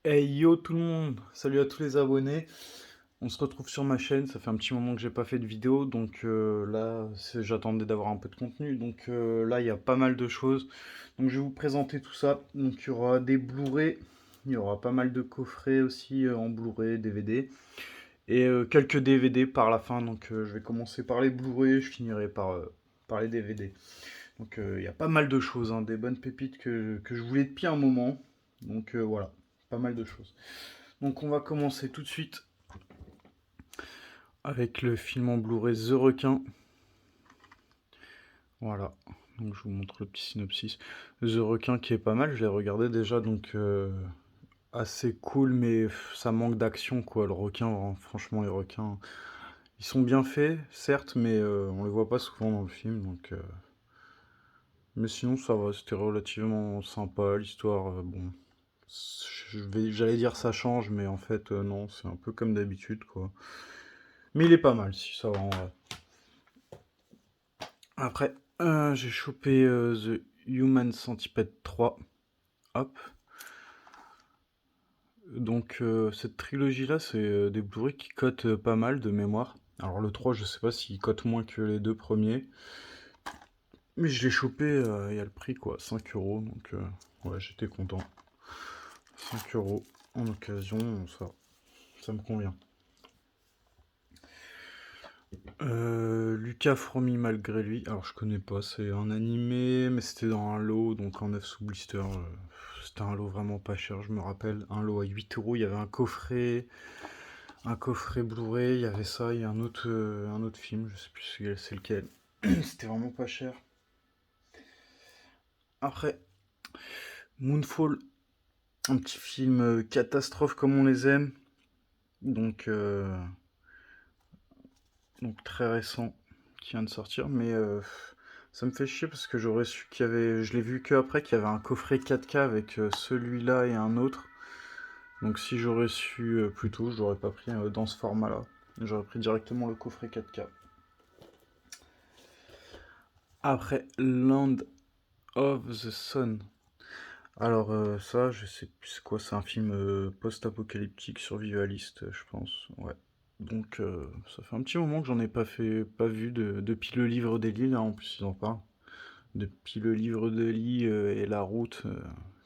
Hey yo tout le monde, salut à tous les abonnés. On se retrouve sur ma chaîne, ça fait un petit moment que j'ai pas fait de vidéo, donc là j'attendais d'avoir un peu de contenu, donc là il y a pas mal de choses. Donc je vais vous présenter tout ça. Donc il y aura des Blu-ray, il y aura pas mal de coffrets aussi en Blu-ray, DVD, et quelques DVD par la fin. Donc je vais commencer par les Blu-ray, je finirai par les DVD. Donc il y a pas mal de choses, hein, des bonnes pépites que je voulais depuis un moment. Donc voilà, pas mal de choses. Donc on va commencer tout de suite avec le film en Blu-ray The Requin. Voilà, donc je vous montre le petit synopsis. The Requin qui est pas mal, je l'ai regardé déjà, donc assez cool, mais ça manque d'action quoi. Le requin, franchement les requins, ils sont bien faits, certes, mais on les voit pas souvent dans le film, donc... Mais sinon ça va, c'était relativement sympa, l'histoire, bon... J'allais dire ça change, mais en fait non, c'est un peu comme d'habitude quoi. Mais il est pas mal, si ça va en vrai. Après, j'ai chopé The Human Centipede 3. Hop. Donc, cette trilogie-là, c'est des Blu-ray qui cotent pas mal de mémoire. Alors, le 3, je sais pas s'il cote moins que les deux premiers. Mais je l'ai chopé, il y a le prix, quoi, 5 euros. Donc, ouais, j'étais content. 5 euros en occasion, ça me convient. Lucas Fromy malgré lui. Alors je connais pas, c'est un animé, mais c'était dans un lot, donc en 9 sous blister. C'était un lot vraiment pas cher, je me rappelle. Un lot à 8 euros, il y avait un coffret Blu-ray, il y avait ça, il y a un autre film, je sais plus c'est lequel. C'était vraiment pas cher. Après, Moonfall, un petit film catastrophe comme on les aime. Donc, donc très récent qui vient de sortir, mais ça me fait chier parce que j'aurais su qu'il y avait, je l'ai vu que après qu'il y avait un coffret 4K avec celui-là et un autre. Donc si j'aurais su plus tôt, je l'aurais pas pris dans ce format-là. J'aurais pris directement le coffret 4K. Après Land of the Sun. Alors ça, je sais plus c'est quoi, c'est un film post-apocalyptique survivaliste, je pense. Ouais. Donc ça fait un petit moment que j'en ai pas vu depuis le livre d'Eli, là en plus ils en parlent. Depuis le livre d'Eli et La Route,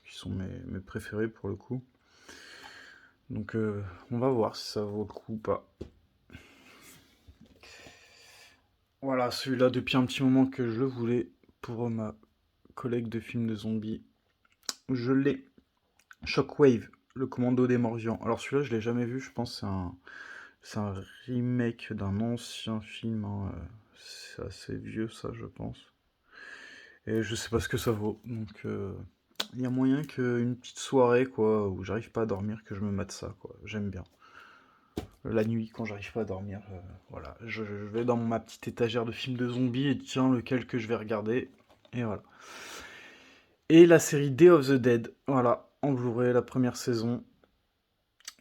qui sont mes préférés pour le coup. Donc on va voir si ça vaut le coup ou pas. Voilà, celui-là depuis un petit moment que je le voulais pour ma collègue de films de zombies. Je l'ai. Shockwave, le commando des Morgians. Alors celui-là je l'ai jamais vu, je pense que c'est un remake d'un ancien film, hein, c'est assez vieux ça je pense. Et je sais pas ce que ça vaut, donc il y a moyen qu'une petite soirée quoi, où j'arrive pas à dormir, que je me mate ça quoi, j'aime bien. La nuit quand j'arrive pas à dormir, voilà, je vais dans ma petite étagère de films de zombies et tiens lequel que je vais regarder, et voilà. Et la série Day of the Dead, voilà, en Blu-ray, la première saison,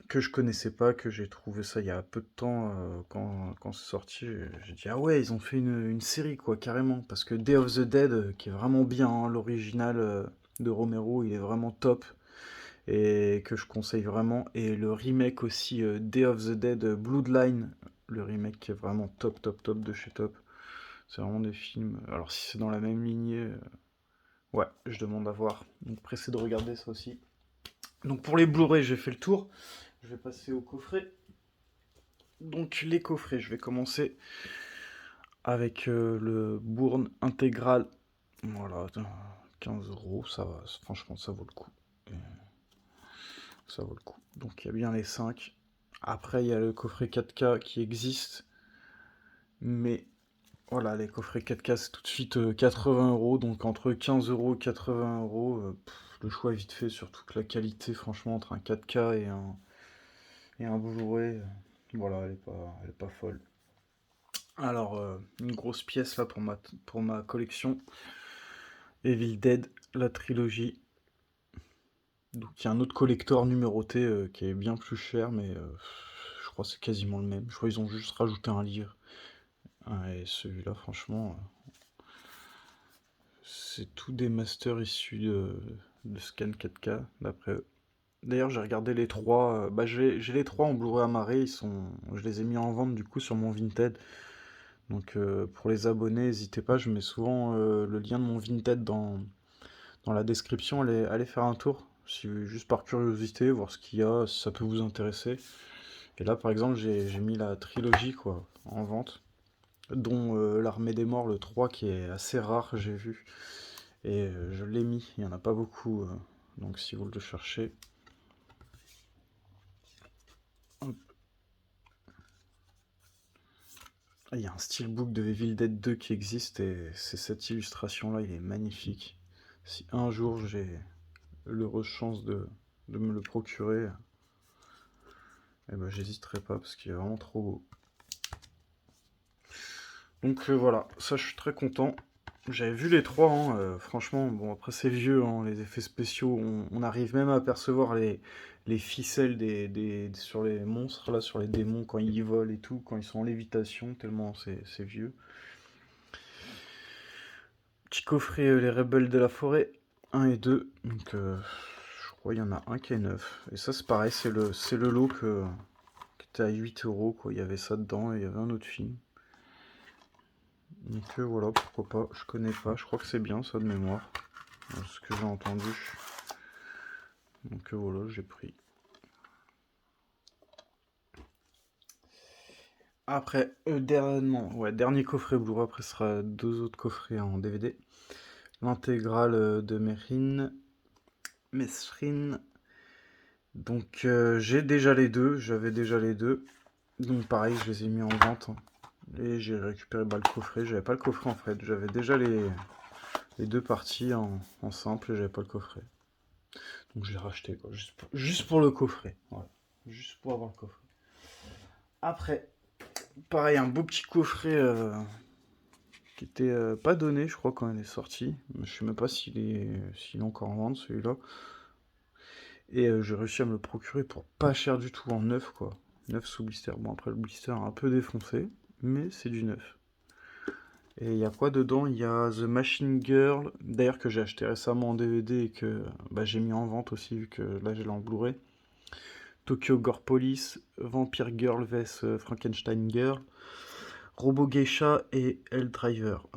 que je connaissais pas, que j'ai trouvé ça il y a peu de temps quand c'est sorti. J'ai dit ah ouais, ils ont fait une série quoi, carrément. Parce que Day of the Dead, qui est vraiment bien, hein, l'original de Romero, il est vraiment top et que je conseille vraiment. Et le remake aussi, Day of the Dead Bloodline, le remake qui est vraiment top, top, top de chez top. C'est vraiment des films. Alors si c'est dans la même lignée, ouais, je demande à voir. Donc pressé de regarder ça aussi. Donc pour les Blu-ray, j'ai fait le tour. Je vais passer au coffret. Donc les coffrets, je vais commencer avec le Bourne intégral. Voilà, 15 euros, ça va, franchement ça vaut le coup. Ça vaut le coup. Donc il y a bien les 5. Après il y a le coffret 4K qui existe, mais voilà, les coffrets 4K c'est tout de suite 80 euros, donc entre 15 euros et 80 euros, le choix est vite fait, surtout que la qualité franchement entre un 4K et un Blu-ray, voilà, elle est pas folle. Alors, une grosse pièce là pour ma collection. Evil Dead, la trilogie. Donc il y a un autre collector numéroté qui est bien plus cher, mais je crois que c'est quasiment le même. Je crois qu'ils ont juste rajouté un livre. Ah, et celui-là, franchement, c'est tout des masters issus de Scan 4K, d'après eux. D'ailleurs, j'ai regardé les trois. Bah, j'ai les trois en Blu-ray amarrés. Je les ai mis en vente du coup sur mon Vinted. Donc pour les abonnés, n'hésitez pas. Je mets souvent le lien de mon Vinted dans la description. Allez faire un tour, juste par curiosité, voir ce qu'il y a, si ça peut vous intéresser. Et là, par exemple, j'ai mis la trilogie quoi, en vente, dont l'Armée des Morts, le 3, qui est assez rare, j'ai vu. Et je l'ai mis. Il n'y en a pas beaucoup. Donc si vous le cherchez. Hop. Il y a un steelbook de Evil Dead 2 qui existe et c'est cette illustration-là, il est magnifique. Si un jour j'ai l'heureuse chance de me le procurer, eh ben, j'hésiterai pas parce qu'il est vraiment trop beau. Donc voilà, ça je suis très content. J'avais vu les trois, hein, franchement, bon après c'est vieux, hein, les effets spéciaux, on arrive même à apercevoir les ficelles sur les monstres, là, sur les démons quand ils volent et tout, quand ils sont en lévitation, tellement c'est vieux. Petit coffret Les Rebelles de la Forêt, 1 et 2, donc je crois qu'il y en a un qui est neuf. Et ça c'est pareil, c'est le lot qui était à 8 euros, quoi. Il y avait ça dedans et il y avait un autre film. Donc voilà, pourquoi pas, je connais pas, je crois que c'est bien ça de mémoire, ce que j'ai entendu. Donc voilà, j'ai pris. Après, dernier coffret Blu-ray, après ce sera deux autres coffrets en DVD. L'intégrale de Mesrine. Donc j'ai déjà les deux, j'avais déjà les deux. Donc pareil, je les ai mis en vente, hein. Et j'ai récupéré le coffret. J'avais pas le coffret en fait, j'avais déjà les deux parties en simple et j'avais pas le coffret. Donc je l'ai racheté quoi, juste pour le coffret. Voilà. Juste pour avoir le coffret. Après, pareil, un beau petit coffret qui était pas donné, je crois, quand il est sorti. Je sais même pas s'il est encore en vente celui-là. Et j'ai réussi à me le procurer pour pas cher du tout, en neuf quoi. Neuf sous blister. Bon, après le blister est un peu défoncé, mais c'est du neuf. Et il y a quoi dedans? Il y a The Machine Girl, d'ailleurs que j'ai acheté récemment en DVD et que bah, j'ai mis en vente aussi, vu que là j'ai l'en Blu-ray. Tokyo Gore Police, Vampire Girl vs Frankenstein Girl, Robo Geisha et Hell Driver.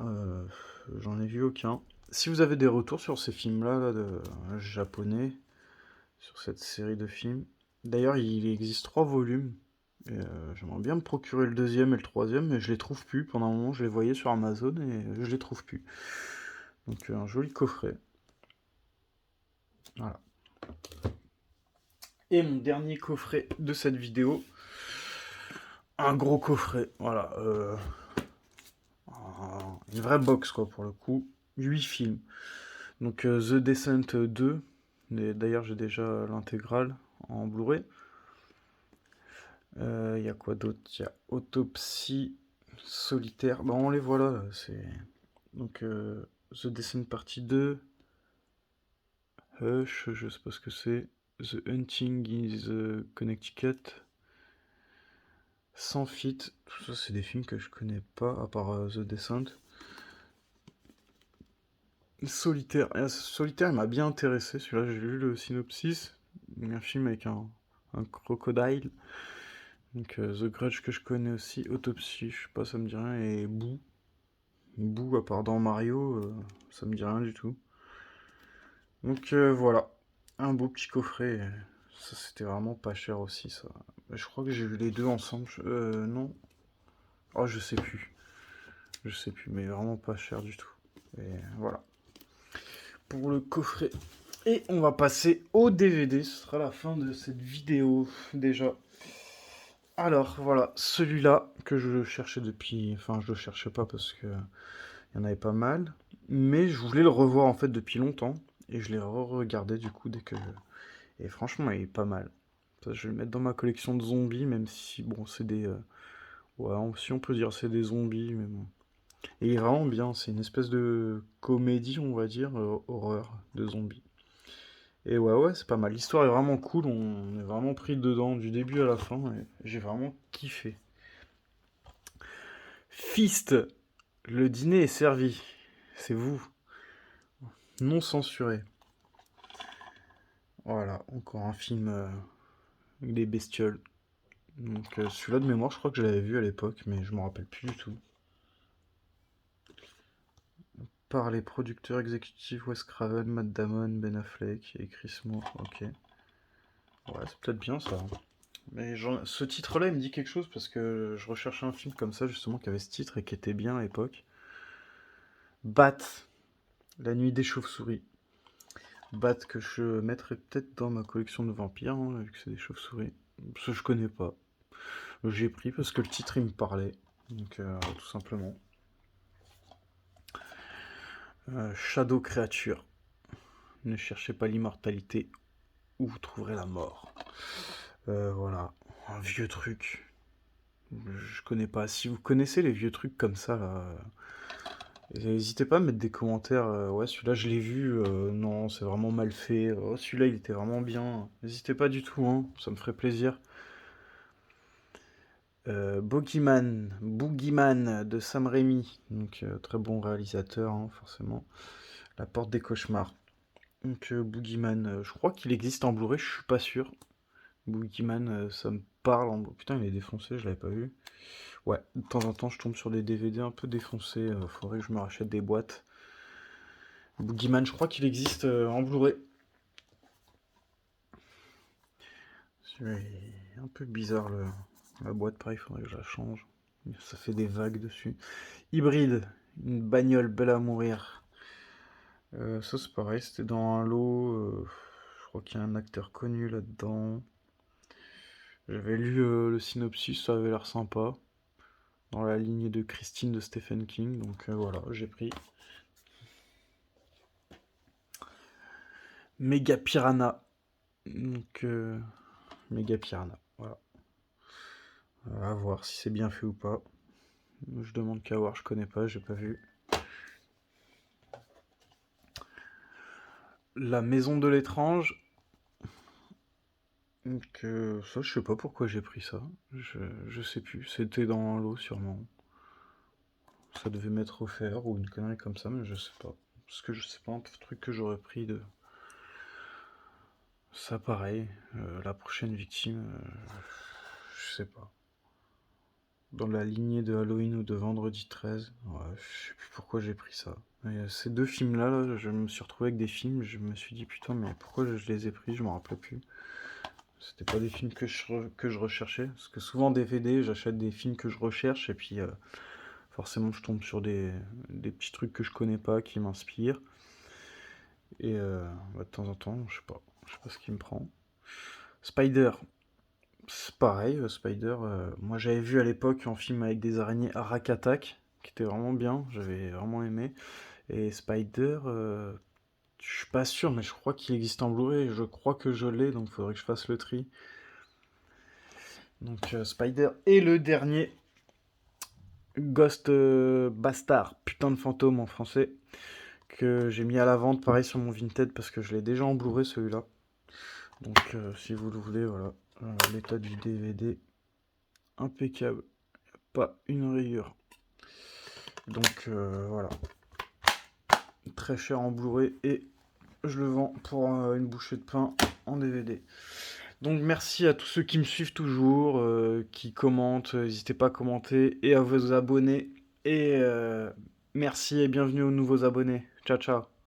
J'en ai vu aucun. Si vous avez des retours sur ces films-là là, de japonais, sur cette série de films, d'ailleurs il existe 3 volumes. J'aimerais bien me procurer le deuxième et le troisième, mais je les trouve plus. Pendant un moment, je les voyais sur Amazon et je les trouve plus. Donc un joli coffret. Voilà. Et mon dernier coffret de cette vidéo, un gros coffret. Voilà. Une vraie box quoi pour le coup. 8 films. Donc The Descent 2. D'ailleurs j'ai déjà l'intégrale en Blu-ray. Il y a quoi d'autre? Il y a Autopsie, Solitaire. Bon, on les voit là. C'est donc The Descent partie 2. Hush, je sais pas ce que c'est. The Hunting in the Connecticut. Sans Fit. Tout ça, c'est des films que je connais pas, à part The Descent. Solitaire. Solitaire, il m'a bien intéressé. Celui-là, j'ai lu le synopsis. Un film avec un crocodile. Donc The Grudge que je connais aussi. Autopsie, je sais pas, ça me dit rien. Et Boo. Boo, à part dans Mario, ça me dit rien du tout. Donc voilà. Un beau petit coffret. Ça, c'était vraiment pas cher aussi, ça. Je crois que j'ai vu les deux ensemble. Non. Oh, je sais plus. Je sais plus, mais vraiment pas cher du tout. Et voilà. Pour le coffret. Et on va passer au DVD. Ce sera la fin de cette vidéo, déjà. Alors, voilà. Celui-là que je cherchais depuis... Enfin, je le cherchais pas parce que il y en avait pas mal. Mais je voulais le revoir, en fait, depuis longtemps. Et je l'ai re-regardé, du coup, dès que... Et franchement, il est pas mal. Ça, je vais le mettre dans ma collection de zombies, même si, bon, c'est des... Ouais, si on peut dire c'est des zombies, mais bon. Et il est vraiment bien, c'est une espèce de comédie, on va dire, horreur de zombies. Et ouais, c'est pas mal. L'histoire est vraiment cool, on est vraiment pris dedans du début à la fin, et j'ai vraiment kiffé. Fist, le dîner est servi. C'est vous. Non censuré. Voilà, encore un film avec des bestioles. Donc celui-là de mémoire, je crois que je l'avais vu à l'époque, mais je m'en rappelle plus du tout. Par les producteurs exécutifs Wes Craven, Matt Damon, Ben Affleck et Chris Moore. Ok. Ouais, c'est peut-être bien ça. Mais ce titre-là, il me dit quelque chose parce que je recherchais un film comme ça, justement, qui avait ce titre et qui était bien à l'époque. Bat, La nuit des chauves-souris. Bat que je mettrais peut-être dans ma collection de vampires, hein, vu que c'est des chauves-souris. Parce que je connais pas. J'ai pris parce que le titre il me parlait. Donc tout simplement. Shadow Creature. Ne cherchez pas l'immortalité ou vous trouverez la mort. Voilà. Un vieux truc. Je connais pas. Si vous connaissez les vieux trucs comme ça, là, n'hésitez pas à mettre des commentaires. Ouais, celui-là, je l'ai vu. Non, c'est vraiment mal fait. Oh, celui-là, il était vraiment bien. N'hésitez pas du tout, hein, ça me ferait plaisir. Boogeyman de Sam Raimi. Donc, très bon réalisateur, hein, forcément. La porte des cauchemars. Donc, Boogeyman, je crois qu'il existe en Blu-ray, je suis pas sûr. Boogeyman, ça me parle en... Putain, il est défoncé, je l'avais pas vu. Ouais, de temps en temps, je tombe sur des DVD un peu défoncés. Faudrait que je me rachète des boîtes. Boogeyman, je crois qu'il existe en Blu-ray. C'est un peu bizarre la boîte, pareil, faudrait que je la change. Ça fait des vagues dessus. Hybride, une bagnole belle à mourir. Ça c'est pareil, c'était dans un lot. Je crois qu'il y a un acteur connu là-dedans. J'avais lu le synopsis, ça avait l'air sympa. Dans la lignée de Christine de Stephen King, donc voilà, j'ai pris. Méga Piranha. Donc, Méga Piranha, voilà. À voir si c'est bien fait ou pas. Je demande qu'à voir, je connais pas, j'ai pas vu. La Maison de l'étrange. Donc, ça, je sais pas pourquoi j'ai pris ça. Je sais plus. C'était dans l'eau, sûrement. Ça devait m'être offert ou une connerie comme ça, mais je sais pas. Parce que je sais pas un truc que j'aurais pris de. Ça, pareil. La prochaine victime, je sais pas. Dans la lignée de Halloween ou de Vendredi 13. Ouais, je sais plus pourquoi j'ai pris ça. Et ces deux films-là, là, je me suis retrouvé avec des films, je me suis dit putain, mais pourquoi je les ai pris, je m'en rappelais plus. C'était pas des films que je recherchais. Parce que souvent, DVD, j'achète des films que je recherche et puis forcément, je tombe sur des petits trucs que je connais pas qui m'inspirent. Et bah, de temps en temps, je sais pas ce qui me prend. Spider, c'est pareil, Spider. Moi, j'avais vu à l'époque un film avec des araignées Arak Attack, qui était vraiment bien, j'avais vraiment aimé. Et Spider, je suis pas sûr, mais je crois qu'il existe en Blu-ray. Je crois que je l'ai, donc il faudrait que je fasse le tri. Donc Spider. Et le dernier, Ghost Bastard, putain de fantôme en français, que j'ai mis à la vente, pareil sur mon Vinted, parce que je l'ai déjà en Blu-ray celui-là. Donc si vous le voulez, voilà. L'état du DVD, impeccable. Pas une rayure. Donc voilà. Très cher en Blu-ray et je le vends pour une bouchée de pain en DVD. Donc merci à tous ceux qui me suivent toujours, qui commentent, n'hésitez pas à commenter et à vous abonner. Et merci et bienvenue aux nouveaux abonnés. Ciao ciao.